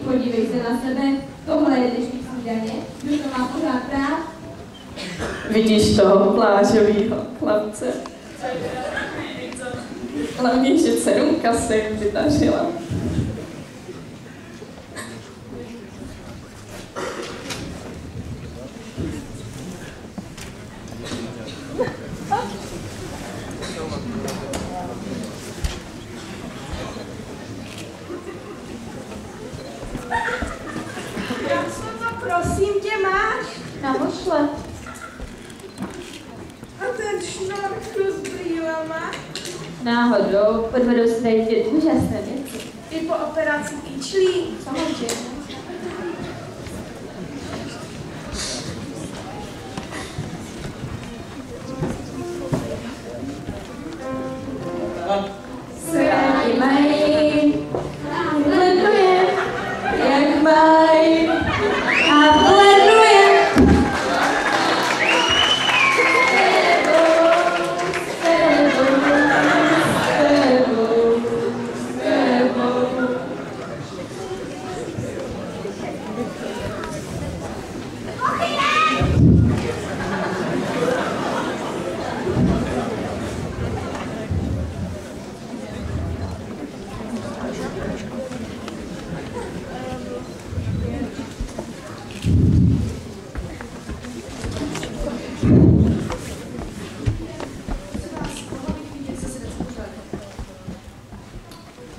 Podívej se na sebe, tohle je dnešní snídaně, kdo to má pořád rád? Vidíš toho plážovýho chlapce? Hlavně, že 7 kasek vytažila. Prosím tě, máš? Napošle. A ten šnorchl s brýlema? Náhodou podvedou se tady ty úžasné věci. I po operaci kyčlí? Samozřejmě. Srádi mají, leduje, jak mají, a leduje.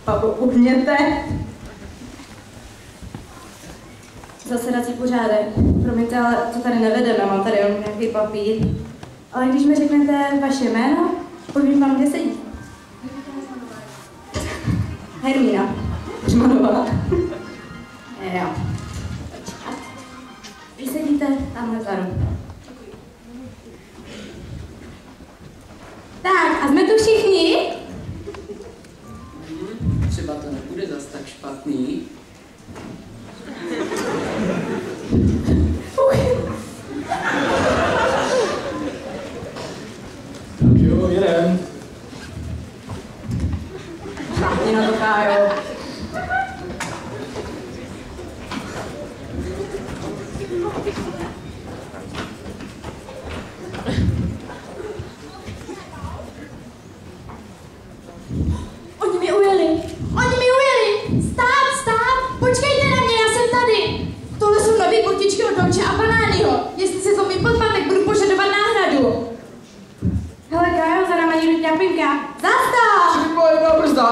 Papo, uhněte. Zasedací pořádek. Promiňte, ale to tady nevedeme, mám tady jenom nějaký papír. Ale když mi řeknete vaše jméno, povím vám, kde sedí. Hermína. Hřmanová. Jo. Vy sedíte tamhle vzadu. Tak, a jsme tu všichni? Třeba to nebude zas tak špatný. Tak jo, jedem. Šáhni na to, Kájo. Oni mi ujeli! Oni mi ujeli! Stát, stát! Počkejte na mě, já jsem tady! Tohle jsou nový botičky od Dolce a Banányho. Jestli se to mi podpadne, budu požadovat náhradu. Hele, Kájo, za náma jdu ťapinka. Zastav! Připoje na brzda.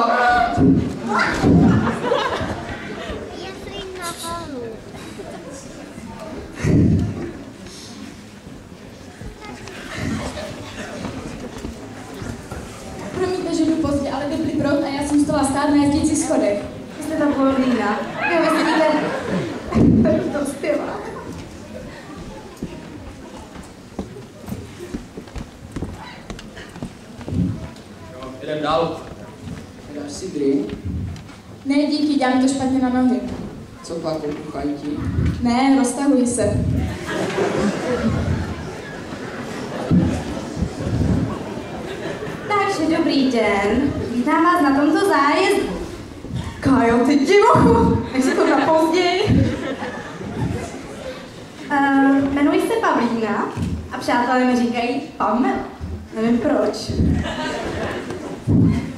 Promiňte, že jdu pozdě, ale dobrý brod a já jsem z toho stát na jezdících schodech. Vy jste ta Blondýna. Jo, vy sedíte... Tak to zpěvá. Jo, jedem dál. Dáš si drink? Ne, díky, dělám to špatně na nohy. Co pak, okuchají ti? Ne, roztahuji se. Takže dobrý den. Vítám vás na tomto zájezdu. Kájo, ty divochu. Nech si to na později. Jmenuji se Pavlína a přátelé mi říkají Pamela. Nevím proč.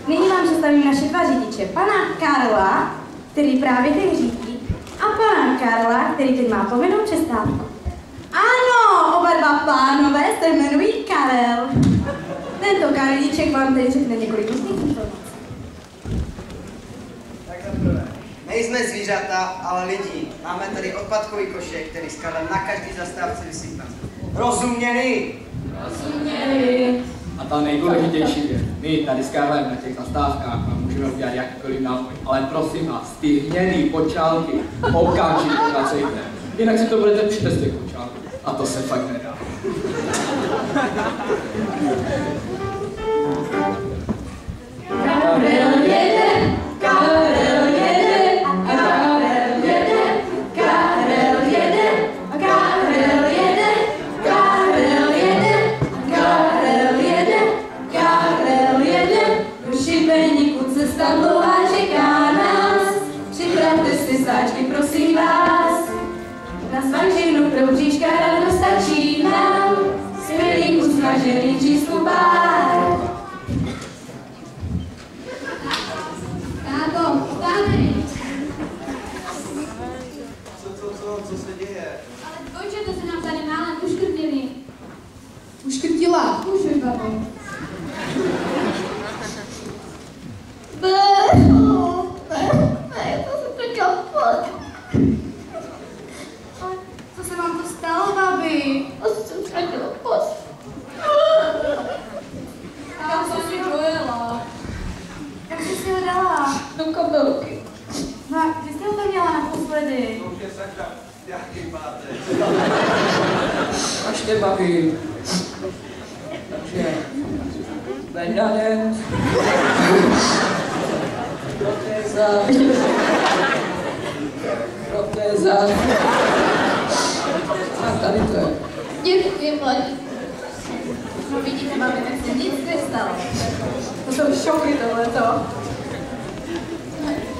Nyní vám představím naše dva řidiče. Pana Karla, který právě teď řídí, a pana Karla, který teď má povinnou přestávku. Ano, oba dva pánové se jmenují Karel. Tento Karlíček vám teď řekne několik různých informací. Tak za prvé, Nejsme zvířata, ale lidi. Máme tady odpadkový košek, který s Karlem na každý zastávce vysypeme. Rozuměli? Rozuměli. A ta nejdůležitější věc, my tady s Karlem na těch zastávkách můžeme udělat jakýkoliv nápoj, ale prosím vás, ty hnědý počálky okamžitě vracejte. Jinak si to budete přijít z těch počálků. A to se fakt nedá. Karel jede, Karel jede, Karel jede, Karel jede, Karel jede, Karel jede, Karel jede, Karel jede. Do Šibeníku cesta dlouhá čeká nás, připravte si sáčky, prosím vás. Na svačinu pro bříška ráno stačí nám, skvělý kus smažený řízku pár. Táto, vstávej! Co se děje? Ale dvojčata se nám tady málem uškrtili. Uškrtila. Můžu, babo. Co se vám to stalo, babi? Jsem ztratila post. Já jsem si dojela. Jak jsi si ho dala? Do kabelky. No a kdy jste ho tam měla naposledy? To už je sakra, jaký máte? Až tě baví. Takže, Benjamin. Protéza. A tady to je. Děkuji, mladí. No vidíte, babi, tak se nic nestalo. To jsou šoky tohleto.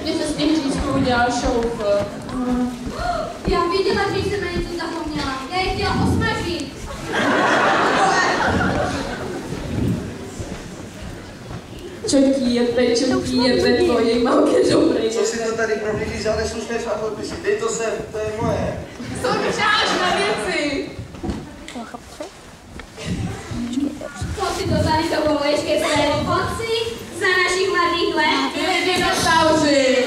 Mně se s tím říčkou udělal šouf. Já viděla, že jsem na něco zapomněla. Já je chtěla osmažit. Čotí je ve tvojí malké dobrý. Co si to tady pro lidi za neslušné časopisy? Dej to sem, to je moje. Součáš na věci. Co si to tady dovoluješ ke svému konci? Za našich mladých let? Byli dinosauři.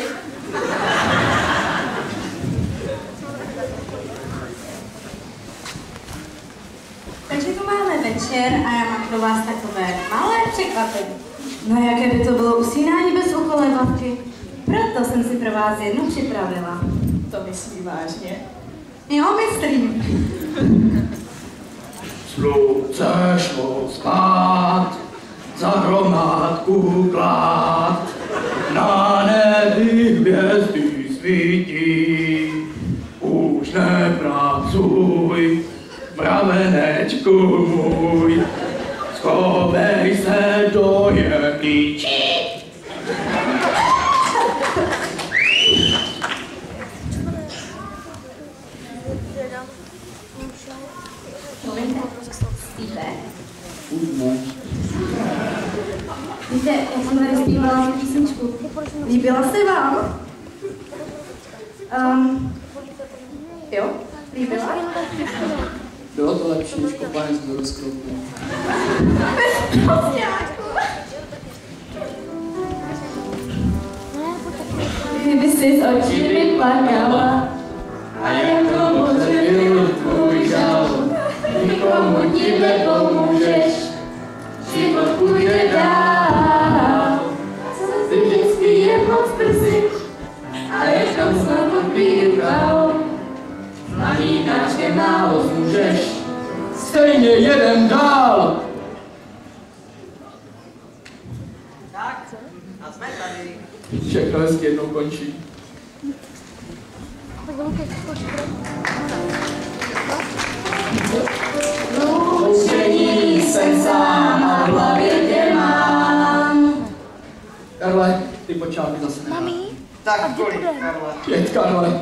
Takže tu máme večer a já mám pro vás takové malé překvapení. No jaké by to bylo usínání bez ukolébavky? Proto jsem si pro vás jednu připravila. To myslí vážně. Jo, myslím. Slunce šlo spát, za hromádku klát, na nebi hvězdy svítí. Už nepracuj, mravenečku můj, schovej se do jehličí. Víte, já jsem tady zpívala tu písničku. Líbila se vám? Jo? Líbila? Bylo to lepší než kopanec do rozkroku. Kdyby si z očí vyplakala a jak to moře byl tvůj žal, nikomu ti nepomůžeš, život půjde dál. Zase vždycky je moc brzy a jednou znovu býval. Mladíkáčkem málo zmůžeš, Stejně jedem dál. Tak, a jsme tady. Všechno hezky jednou končí. Loučení jsem sám a v hlavě tě mám. Karle, ty počátky zase nedá. Tak kolik, Karle? 5, Karle.